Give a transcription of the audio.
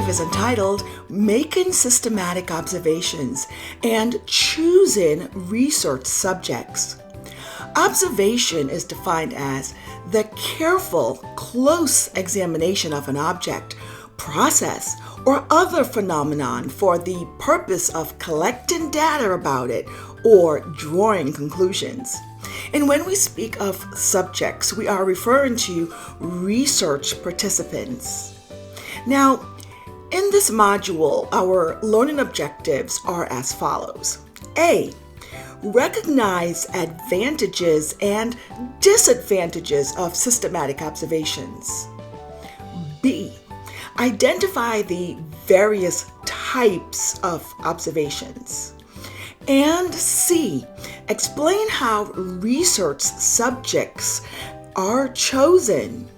objective is entitled Making Systematic Observations and Choosing Research Subjects. Observation is defined as the careful, close examination of an object, process, or other phenomenon for the purpose of collecting data about it or drawing conclusions. And when we speak of subjects, we are referring to research participants. Now, in this module, our learning objectives are as follows. A, recognize advantages and disadvantages of systematic observations. B, identify the various types of observations. And C, explain how research subjects are chosen.